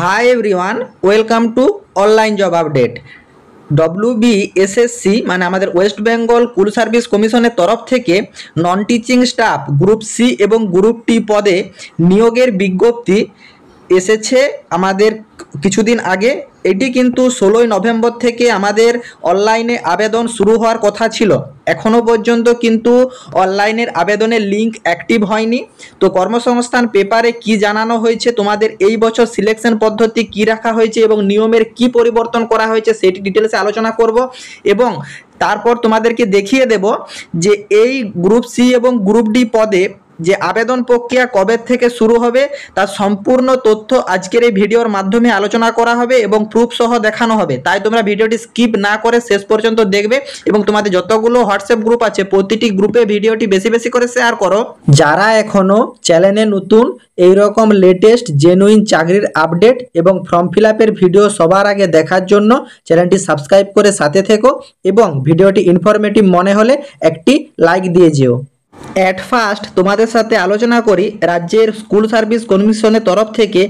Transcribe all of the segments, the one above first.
Hi everyone, welcome to online job update. WBSSC মানে আমাদের West Bengal school service কমিশনের তরফ থেকে non teaching staff group C এবং গ্রুপ টি পদে নিয়োগের বিজ্ঞপ্তি এসেছে আমাদের কিছুদিন আগে। এটি কিন্তু 16 নভেম্বর থেকে আমাদের অনলাইনে আবেদন শুরু হওয়ার কথা ছিল। এখনও পর্যন্ত কিন্তু অনলাইনের আবেদনের লিঙ্ক অ্যাক্টিভ হয়নি। তো কর্মসংস্থান পেপারে কি জানানো হয়েছে, তোমাদের এই বছর সিলেকশন পদ্ধতি কি রাখা হয়েছে এবং নিয়মের কি পরিবর্তন করা হয়েছে সেটি ডিটেলসে আলোচনা করব এবং তারপর তোমাদেরকে দেখিয়ে দেব যে এই গ্রুপ সি এবং গ্রুপ ডি পদে যে আবেদন প্রক্রিয়া কবে থেকে শুরু হবে তার সম্পূর্ণ তথ্য আজকের এই ভিডিওর মাধ্যমে আলোচনা করা হবে এবং প্রুফ সহ দেখানো হবে। তাই তোমরা ভিডিওটি স্কিপ না করে শেষ পর্যন্ত দেখবে এবং তোমাদের যতগুলো হোয়াটসঅ্যাপ গ্রুপ আছে প্রতিটি গ্রুপে ভিডিওটি বেশি বেশি করে শেয়ার করো। যারা এখনো চ্যানেলে নতুন এই রকম লেটেস্ট জেনুইন চাকরির আপডেট এবং ফর্ম ফিল আপের ভিডিও সবার আগে দেখার জন্য চ্যানেলটি সাবস্ক্রাইব করে সাথে থেকো এবং ভিডিওটি ইনফরমেটিভ মনে হলে একটি লাইক দিয়ে যেও। অ্যাট ফার্স্ট তোমাদের সাথে আলোচনা করি রাজ্যের স্কুল সার্ভিস কমিশনের তরফ থেকে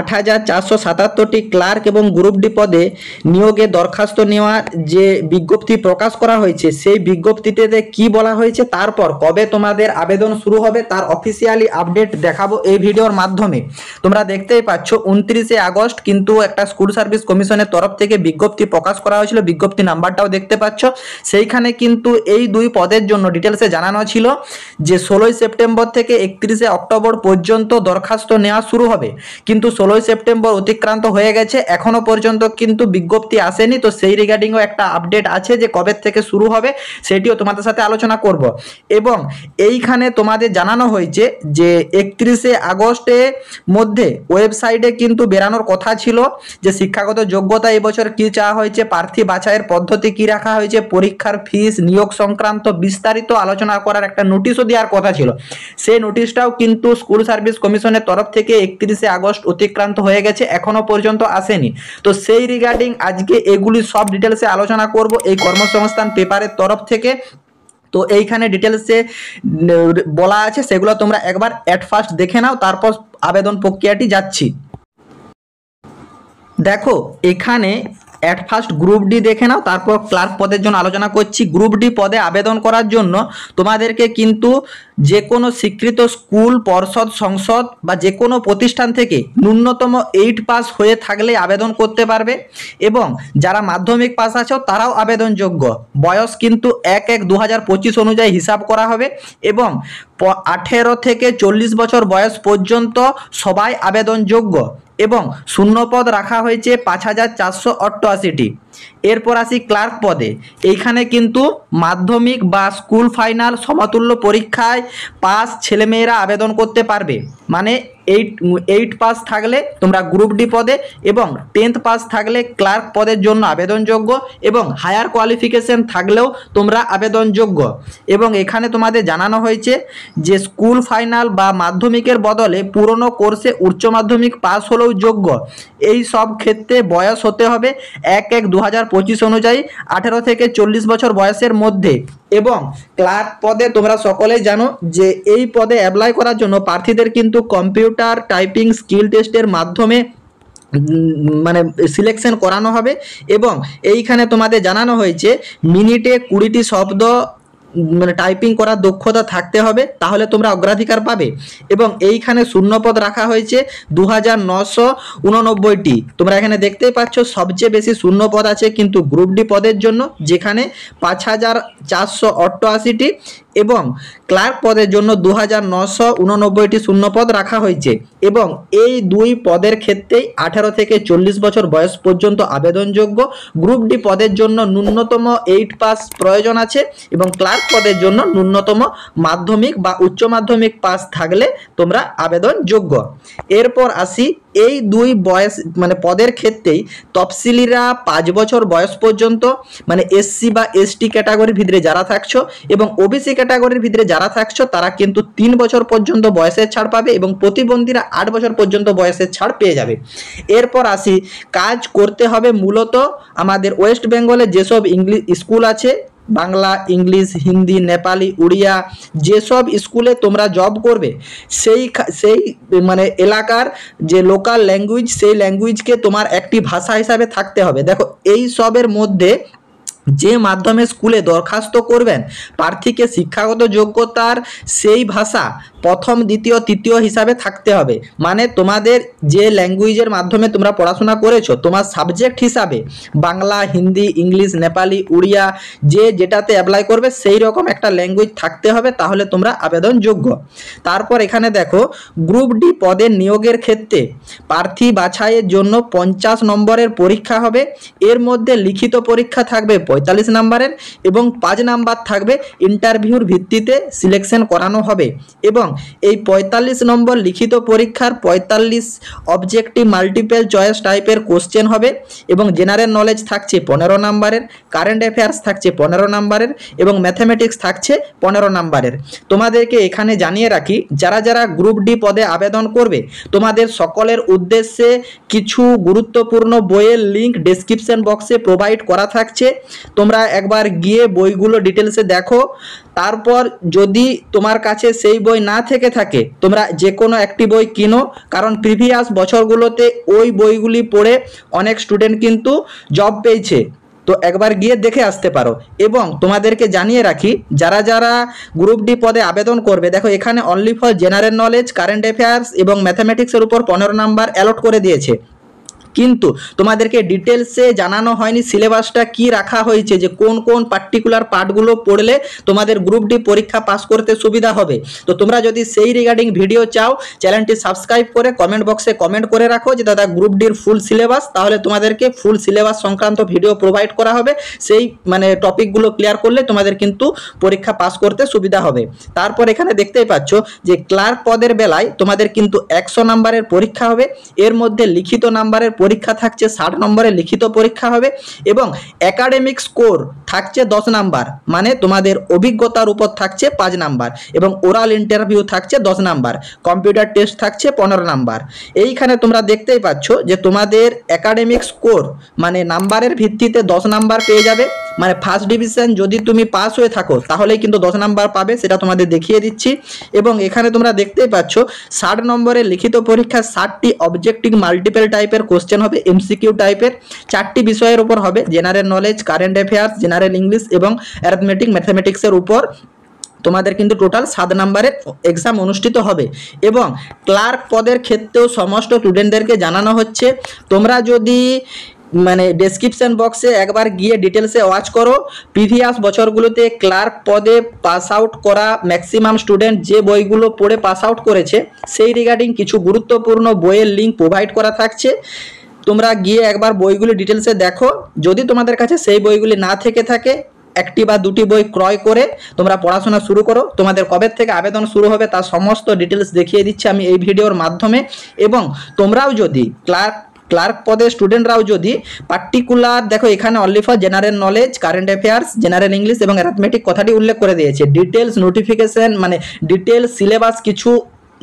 ৮,৪৭৭টি ক্লার্ক এবং গ্রুপ ডি পদে নিয়োগে দরখাস্ত নেওয়ার যে বিজ্ঞপ্তি প্রকাশ করা হয়েছে সেই বিজ্ঞপ্তিতে কি বলা হয়েছে, তারপর কবে তোমাদের আবেদন শুরু হবে তার অফিসিয়ালি আপডেট দেখাবো এই ভিডিওর মাধ্যমে। তোমরা দেখতেই পাচ্ছ 29শে আগস্ট কিন্তু একটা স্কুল সার্ভিস কমিশনের তরফ থেকে বিজ্ঞপ্তি প্রকাশ করা হয়েছিল, বিজ্ঞপ্তি নাম্বারটাও দেখতে পাচ্ছ। সেইখানে কিন্তু এই দুই পদের জন্য ডিটেলসে জানানো ছিল যে 16 সেপ্টেম্বর থেকে 31শে অক্টোবর পর্যন্ত দরখাস্ত নেওয়া শুরু হবে, কিন্তু 16 সেপ্টেম্বর অতিক্রান্ত হয়ে গেছে, এখনো পর্যন্ত কিন্তু বিজ্ঞপ্তি আসেনি। তো সেই রিগার্ডিংও একটা আপডেট আছে যে কবে থেকে শুরু হবে সেটিও তোমাদের সাথে আলোচনা করব। এবং এইখানে তোমাদের জানানো হয়েছে যে 31শে আগস্টের মধ্যে ওয়েবসাইটে কিন্তু বেরানোর কথা ছিল যে শিক্ষাগত যোগ্যতা এই বছর কি চাওয়া হয়েছে, প্রার্থী বাছাইয়ের পদ্ধতি কি রাখা হয়েছে, পরীক্ষার ফিস, নিয়োগ সংক্রান্ত বিস্তারিত আলোচনা করার একটা নোটিশও দেওয়ার কথা ছিল। সেই নোটিশটাও কিন্তু স্কুল সার্ভিস কমিশনের তরফ থেকে 31শে আগস্ট অতিক্রান্ত হয়ে গেছে, এখনো পর্যন্ত আসেনি। তো সেই রিগার্ডিং আজকে এগুলি সব ডিটেলসে আলোচনা করব এই কর্মসংস্থান পেপারের তরফ থেকে। তো এইখানে ডিটেলসে বলা আছে, সেগুলো তোমরা একবার অ্যাট ফার্স্ট দেখে নাও, তারপর আবেদন প্রক্রিয়াটি যাচ্ছি। দেখো এখানে অ্যাট ফার্স্ট গ্রুপ ডি দেখে নাও, তারপর ক্লার্ক পদের জন্য আলোচনা করছি। গ্রুপ ডি পদে আবেদন করার জন্য তোমাদেরকে কিন্তু যে কোনো স্বীকৃত স্কুল, পর্ষদ, সংসদ বা যে কোনো প্রতিষ্ঠান থেকে ন্যূনতম 8 পাস হয়ে থাকলে আবেদন করতে পারবে এবং যারা মাধ্যমিক পাস আছো তারাও আবেদনযোগ্য। বয়স কিন্তু 1/1/2025 অনুযায়ী হিসাব করা হবে এবং 18 থেকে 40 বছর বয়স পর্যন্ত সবাই আবেদনযোগ্য এবং শূন্যপদ রাখা হয়েছে 5,488টি। এরপর আসি ক্লার্ক পদে। এইখানে কিন্তু মাধ্যমিক বা স্কুল ফাইনাল সমতুল্য পরীক্ষায় পাস ছেলেমেয়েরা আবেদন করতে পারবে, মানে 8 পাস থাকলে তোমরা গ্রুপ ডি পদে এবং 10th পাস থাকলে ক্লার্ক পদের জন্য আবেদনযোগ্য এবং হায়ার কোয়ালিফিকেশন থাকলেও তোমরা আবেদনযোগ্য। এবং এখানে তোমাদের জানানো হয়েছে যে স্কুল ফাইনাল বা মাধ্যমিকের বদলে পুরনো কোর্সে উচ্চ মাধ্যমিক পাস হলেও যোগ্য। এই সব ক্ষেত্রে বয়স হতে হবে 1/1/2025 অনুযায়ী 18 থেকে 40 বছর বয়সের মধ্যে। এবং ক্লার্ক পদে তোমরা সকলেই জানো যে এই পদে অ্যাপ্লাই করার জন্য প্রার্থীদের কিন্তু কম্পিউটার টাইপিং স্কিল টেস্টের মাধ্যমে মানে সিলেকশন করানো হবে এবং এইখানে তোমাদের জানানো হয়েছে মিনিটে 20টি শব্দ মানে টাইপিং করার দক্ষতা থাকতে হবে, তাহলে তোমরা অগ্রাধিকার পাবে। এবং এইখানে শূন্যপদ রাখা হয়েছে 2,989টি। তোমরা এখানে দেখতেই পাচ্ছ সবচেয়ে বেশি শূন্যপদ আছে কিন্তু গ্রুপ ডি পদের জন্য, যেখানে 5,488টি এবং ক্লার্ক পদের জন্য 2,989টি শূন্যপদ রাখা হয়েছে। এবং এই দুই পদের ক্ষেত্রেই 18 থেকে 40 বছর বয়স পর্যন্ত আবেদনযোগ্য। গ্রুপ ডি পদের জন্য ন্যূনতম 8 পাস প্রয়োজন আছে এবং ক্লার্ক পদের জন্য ন্যূনতম মাধ্যমিক বা উচ্চ মাধ্যমিক পাস থাকলে তোমরা আবেদনযোগ্য। এরপর আসি এই দুই বয়স মানে পদের ক্ষেত্রেই তফসিলিরা 5 বছর বয়স পর্যন্ত, মানে এসসি বা এসটি ক্যাটাগরির ভিতরে যারা থাকছো এবং ওবিসি ক্যাটাগরির ভিতরে যারা থাকছো তারা কিন্তু 3 বছর পর্যন্ত বয়সের ছাড় পাবে এবং প্রতিবন্ধীরা 8 বছর পর্যন্ত বয়সের ছাড় পেয়ে যাবে। এরপর আসি কাজ করতে হবে মূলত আমাদের ওয়েস্ট বেঙ্গলে যেসব ইংলিশ স্কুল আছে বাংলা, ইংলিশ, হিন্দি, নেপালি, উড়িয়া যেসব স্কুলে তোমরা জব করবে সেই সেই মানে এলাকার যে লোকাল ল্যাঙ্গুয়েজ, সেই ল্যাঙ্গুয়েজকে তোমার একটি ভাষা হিসাবে থাকতে হবে। দেখো এই সবের মধ্যে যে মাধ্যমে স্কুলে দরখাস্ত করবেন প্রার্থীকে শিক্ষাগত যোগ্যতার সেই ভাষা প্রথম, দ্বিতীয়, তৃতীয় হিসাবে থাকতে হবে। মানে তোমাদের যে ল্যাঙ্গুয়েজের মাধ্যমে তোমরা পড়াশোনা করেছো তোমার সাবজেক্ট হিসাবে বাংলা, হিন্দি, ইংলিশ, নেপালি, উড়িয়া যে যেটাতে অ্যাপ্লাই করবে সেই রকম একটা ল্যাঙ্গুয়েজ থাকতে হবে, তাহলে তোমরা আবেদনযোগ্য। তারপর এখানে দেখো গ্রুপ ডি পদের নিয়োগের ক্ষেত্রে প্রার্থী বাছাইয়ের জন্য 50 নম্বরের পরীক্ষা হবে। এর মধ্যে লিখিত পরীক্ষা থাকবে 45 নম্বরের এবং 5 নাম্বার থাকবে ইন্টারভিউর ভিত্তিতে সিলেকশন করানো হবে। এবং এই 45 নম্বর লিখিত পরীক্ষার 45 অবজেক্টিভ মাল্টিপল চয়েস টাইপের কোশ্চেন হবে এবং জেনারেল নলেজ থাকছে 15 নম্বরের, কারেন্ট অ্যাফেয়ার্স থাকছে 15 নম্বরের এবং ম্যাথমেটিক্স থাকছে 15 নম্বরের। তোমাদেরকে এখানে জানিয়ে রাখি, যারা যারা গ্রুপ ডি পদে আবেদন করবে তোমাদের সকলের উদ্দেশ্যে কিছু গুরুত্বপূর্ণ বইয়ের লিঙ্ক ডেসক্রিপশন বক্সে প্রোভাইড করা থাকছে। তোমরা একবার গিয়ে বইগুলো ডিটেলসে দেখো। তারপর যদি তোমার কাছে সেই বই না থেকে থাকে তোমরা যে কোনো একটি বই কিনো, কারণ প্রিভিয়াস বছরগুলোতে ওই বইগুলি পড়ে অনেক স্টুডেন্ট কিন্তু জব পেয়েছে। তো একবার গিয়ে দেখে আসতে পারো। এবং তোমাদেরকে জানিয়ে রাখি, যারা যারা গ্রুপ ডি পদে আবেদন করবে দেখো এখানে only for general knowledge, current affairs এবং ম্যাথামেটিক্সের উপর 15 নাম্বার অ্যালট করে দিয়েছে, কিন্তু তোমাদেরকে ডিটেলসে জানানো হয়নি সিলেবাসটা কি রাখা হয়েছে, যে কোন কোন পার্টিকুলার পার্টগুলো পড়লে তোমাদের গ্রুপ ডি পরীক্ষা পাস করতে সুবিধা হবে। তো তোমরা যদি সেই রিগার্ডিং ভিডিও চাও চ্যানেলটি সাবস্ক্রাইব করে কমেন্ট বক্সে কমেন্ট করে রাখো যে দাদা গ্রুপ ডির ফুল সিলেবাস, তাহলে তোমাদেরকে ফুল সিলেবাস সংক্রান্ত ভিডিও প্রোভাইড করা হবে। সেই মানে টপিকগুলো ক্লিয়ার করলে তোমাদের কিন্তু পরীক্ষা পাস করতে সুবিধা হবে। তারপর এখানে দেখতেই পাচ্ছ যে ক্লার্ক পদের বেলায় তোমাদের কিন্তু 100 নাম্বারের পরীক্ষা হবে। এর মধ্যে লিখিত নাম্বারের পরীক্ষা থাকছে 60 নম্বরের লিখিত পরীক্ষা হবে এবং একাডেমিক স্কোর থাকছে 10 নাম্বার, মানে তোমাদের অভিজ্ঞতার উপর থাকছে 5 নাম্বার এবং ওরাল ইন্টারভিউ থাকছে 10 নাম্বার, কম্পিউটার টেস্ট থাকছে 15 নাম্বার। এইখানে তোমরা দেখতেই পাচ্ছ যে তোমাদের একাডেমিক স্কোর মানে নাম্বারের ভিত্তিতে 10 নাম্বার পেয়ে যাবে। মানে ফার্স্ট ডিভিশন যদি তুমি পাস হয়ে থাকো তাহলেই কিন্তু 10 নাম্বার পাবে, সেটা তোমাদের দেখিয়ে দিচ্ছি। এবং এখানে তোমরা দেখতেই পাচ্ছ 60 নম্বরের লিখিত পরীক্ষা 60টি অবজেক্টিভ মাল্টিপল টাইপের কোশ্চেন হবে, এমসিকিউ টাইপের 4টি বিষয়ের উপর হবে, general knowledge, current affairs, general English এবং অ্যারিথমেটিক ম্যাথমেটিক্সের উপর তোমাদের কিন্তু টোটাল 7 নম্বরের এক্সাম অনুষ্ঠিত হবে। এবং ক্লার্ক পদের ক্ষেত্রেও সমস্ত স্টুডেন্টদেরকে জানানো হচ্ছে, তোমরা যদি মানে ডেসক্রিপশন বক্সে একবার গিয়ে ডিটেলসে ওয়াচ করো, প্রিভিয়াস বছরগুলোতে ক্লার্ক পদে পাস আউট করা ম্যাক্সিমাম স্টুডেন্ট যে বইগুলো পড়ে পাস আউট করেছে সেই রিগার্ডিং কিছু গুরুত্বপূর্ণ বইয়ের লিঙ্ক প্রোভাইড করা থাকছে। তোমরা গিয়ে একবার বইগুলি ডিটেলসে দেখো। যদি তোমাদের কাছে সেই বইগুলি না থেকে থাকে একটি বা দুটি বই ক্রয় করে তোমরা পড়াশোনা শুরু করো। তোমাদের কবে থেকে আবেদন শুরু হবে তার সমস্ত ডিটেলস দেখিয়ে দিচ্ছি আমি এই ভিডিওর মাধ্যমে। এবং তোমরাও যদি ক্লার্ক পদে স্টুডেন্টরাও যদি পার্টিকুলার দেখো এখানে only for general knowledge, current affairs, general English এবং অ্যারিথমেটিক কথাটি উল্লেখ করে দিয়েছে। ডিটেলস নোটিফিকেশন মানে ডিটেলস সিলেবাস কিছু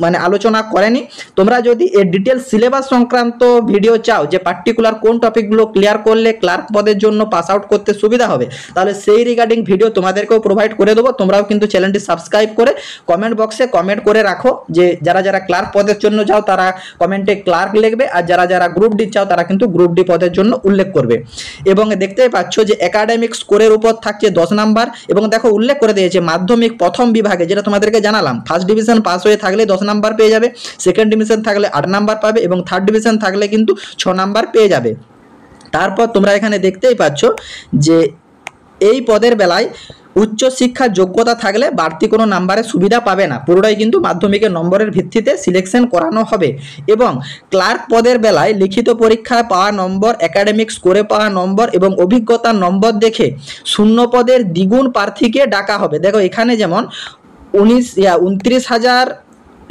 মানে আলোচনা করেনি। তোমরা যদি এই ডিটেলস সিলেবাস সংক্রান্ত ভিডিও চাও যে পার্টিকুলার কোন টপিকগুলো ক্লিয়ার করলে ক্লার্ক পদের জন্য পাস আউট করতে সুবিধা হবে, তাহলে সেই রিগার্ডিং ভিডিও তোমাদেরকেও প্রোভাইড করে দেবো। তোমরাও কিন্তু চ্যানেলটি সাবস্ক্রাইব করে কমেন্ট বক্সে কমেন্ট করে রাখো যে যারা যারা ক্লার্ক পদের জন্য যাও তারা কমেন্টে ক্লার্ক লিখবে, আর যারা যারা গ্রুপ ডি চাও তারা কিন্তু গ্রুপ ডি পদের জন্য উল্লেখ করবে। এবং দেখতেই পাচ্ছ যে একাডেমিক স্কোরের উপর থাকছে 10 নাম্বার এবং দেখো উল্লেখ করে দিয়েছে মাধ্যমিক প্রথম বিভাগে, যেটা তোমাদেরকে জানালাম, ফার্স্ট ডিভিশন পাস হয়ে থাকলে 10 নাম্বার পেয়ে যাবে, সেকেন্ড ডিভিশন থাকলে 8 নাম্বার পাবে এবং থার্ড ডিভিশন থাকলে কিন্তু 6 নাম্বার পেয়ে যাবে। তারপর তোমরা এখানে দেখতেই পাচ্ছ যে এই পদের বেলায় উচ্চ শিক্ষার যোগ্যতা থাকলে বাড়তি কোনো নাম্বারের সুবিধা পাবে না, পুরোটাই কিন্তু মাধ্যমিকের নম্বরের ভিত্তিতে সিলেকশন করানো হবে। এবং ক্লার্ক পদের বেলায় লিখিত পরীক্ষায় পাওয়া নম্বর, একাডেমিক স্কোরে পাওয়া নম্বর এবং অভিজ্ঞতার নম্বর দেখে শূন্য পদের দ্বিগুণ প্রার্থীকে ডাকা হবে। দেখো এখানে যেমন 29,000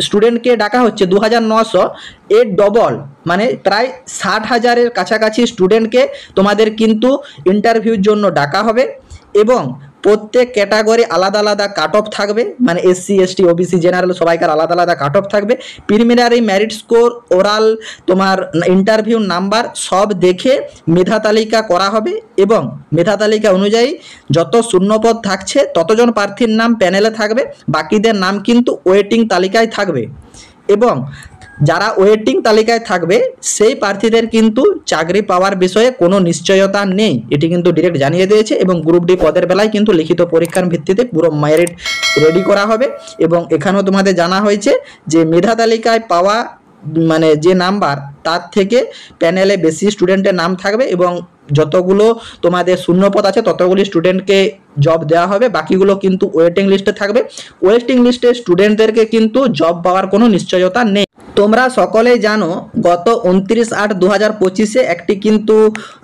স্টুডেন্টকে ডাকা হচ্ছে 2,900, এর ডবল মানে প্রায় 60,000-এর কাছাকাছি স্টুডেন্টকে তোমাদের কিন্তু ইন্টারভিউর জন্য ডাকা হবে। এবং প্রত্যেক ক্যাটাগরি আলাদা আলাদা কাট অফ থাকবে, মানে এসসি এসটি ওবিসি জেনারেল সবাইকার আলাদা আলাদা কাট অফ থাকবে। প্রিলিমিনারি মেরিট স্কোর, ওরাল, তোমার ইন্টারভিউ নাম্বার সব দেখে মেধা তালিকা করা হবে এবং মেধা তালিকা অনুযায়ী যত শূন্যপদ থাকছে ততজন প্রার্থীর নাম প্যানেলে থাকবে, বাকিদের নাম কিন্তু ওয়েটিং তালিকায় থাকবে। এবং যারা ওয়েটিং তালিকায় থাকবে সেই প্রার্থীদের কিন্তু চাকরি পাওয়ার বিষয়ে কোনো নিশ্চয়তা নেই, এটি কিন্তু ডিরেক্ট জানিয়ে দিয়েছে। এবং গ্রুপ ডি পদের বেলায় কিন্তু লিখিত পরীক্ষার ভিত্তিতে পুরো মেরিট রেডি করা হবে। এবং এখানেও তোমাদের জানা হয়েছে যে মেধা তালিকায় পাওয়া মানে যে নাম্বার তার থেকে প্যানেলে বেশি স্টুডেন্টের নাম থাকবে এবং যতগুলো তোমাদের শূন্যপদ আছে ততগুলি স্টুডেন্টকে জব দেওয়া হবে, বাকিগুলো কিন্তু ওয়েটিং লিস্টে থাকবে। ওয়েটিং লিস্টে স্টুডেন্টদেরকে কিন্তু জব পাওয়ার কোনো নিশ্চয়তা নেই। তোমরা সকলেই জানো গত 29/8/2025 একটি কিন্তু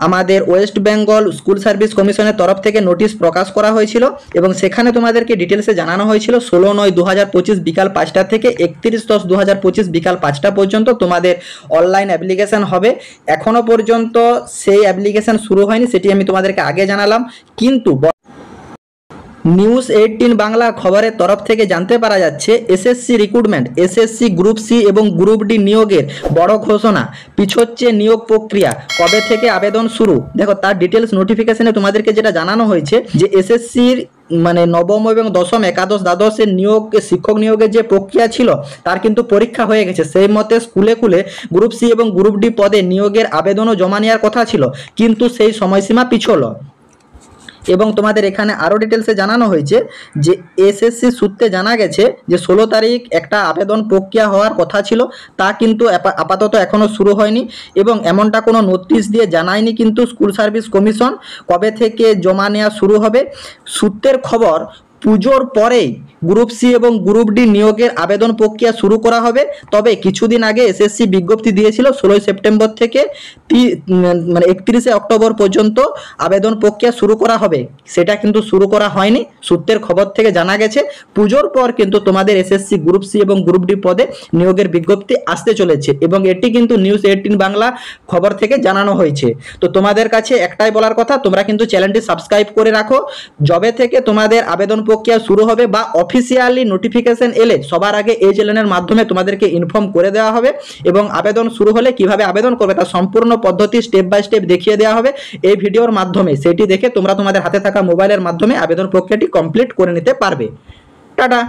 আমাদের ওয়েস্ট বেঙ্গল স্কুল সার্ভিস কমিশনের তরফ থেকে নোটিশ প্রকাশ করা হয়েছিল এবং সেখানে তোমাদেরকে ডিটেলসে জানানো হয়েছিল 16/9/2025 বিকাল 5টা থেকে 31/10/2025 বিকাল 5টা পর্যন্ত তোমাদের অনলাইন অ্যাপ্লিকেশন হবে। এখনও পর্যন্ত সেই অ্যাপ্লিকেশন শুরু হয়নি, সেটি আমি তোমাদেরকে আগে জানালাম। কিন্তু নিউজ 18 বাংলা খবরের তরফ থেকে জানতে পারা যাচ্ছে SSC recruitment, SSC group C এবং গ্রুপ ডি নিয়োগের বড় ঘোষণা, পিছোচ্ছে নিয়োগ প্রক্রিয়া, কবে থেকে আবেদন শুরু। দেখো তার ডিটেলস নোটিফিকেশনে তোমাদেরকে যেটা জানানো হয়েছে যে এসএসসির মানে নবম এবং দশম, একাদশ, দ্বাদশের নিয়োগ, শিক্ষক নিয়োগের যে প্রক্রিয়া ছিল তার কিন্তু পরীক্ষা হয়ে গেছে। সেই মতে স্কুলে স্কুলে গ্রুপ সি এবং গ্রুপ ডি পদে নিয়োগের আবেদনও জমা নেওয়ার কথা ছিল, কিন্তু সেই সময়সীমা পিছল। এবং তোমাদের এখানে আরও ডিটেলসে জানানো হয়েছে যে এসএসসি সূত্রে জানা গেছে যে 16 তারিখ একটা আবেদন প্রক্রিয়া হওয়ার কথা ছিল, তা কিন্তু আপাতত এখনও শুরু হয়নি এবং এমনটা কোনো নোটিশ দিয়ে জানায়নি কিন্তু স্কুল সার্ভিস কমিশন কবে থেকে জমা নেওয়া শুরু হবে। সূত্রের খবর পুজোর পরেই গ্রুপ সি এবং গ্রুপ ডি নিয়োগের আবেদন প্রক্রিয়া শুরু করা হবে। তবে কিছুদিন আগে এসএসসি বিজ্ঞপ্তি দিয়েছিল 16 সেপ্টেম্বর থেকে 31 অক্টোবর পর্যন্ত আবেদন প্রক্রিয়া শুরু করা হবে, সেটা কিন্তু শুরু করা হয়নি। সূত্রের খবর থেকে জানা গেছে পুজোর পর কিন্তু তোমাদের এসএসসি গ্রুপ সি এবং গ্রুপ ডি পদে নিয়োগের বিজ্ঞপ্তি আসতে চলেছে এবং এটি কিন্তু নিউজ 18 বাংলা খবর থেকে জানানো হয়েছে। তো তোমাদের কাছে একটাই বলার কথা, তোমরা কিন্তু চ্যানেলটি সাবস্ক্রাইব করে রাখো। যবে থেকে তোমাদের আবেদন প্রক্রিয়া শুরু হবে বা অফিসিয়ালি নোটিফিকেশন এলে সবার আগে এই চ্যানেলের মাধ্যমে তোমাদেরকে ইনফর্ম করে দেওয়া হবে এবং আবেদন শুরু হলে কিভাবে আবেদন করবে তার সম্পূর্ণ পদ্ধতি স্টেপ বাই স্টেপ দেখিয়ে দেওয়া হবে এই ভিডিওর মাধ্যমে। সেটি দেখে তোমরা তোমাদের হাতে থাকা মোবাইলের মাধ্যমে আবেদন প্রক্রিয়াটি কমপ্লিট করে নিতে পারবে। টাটা।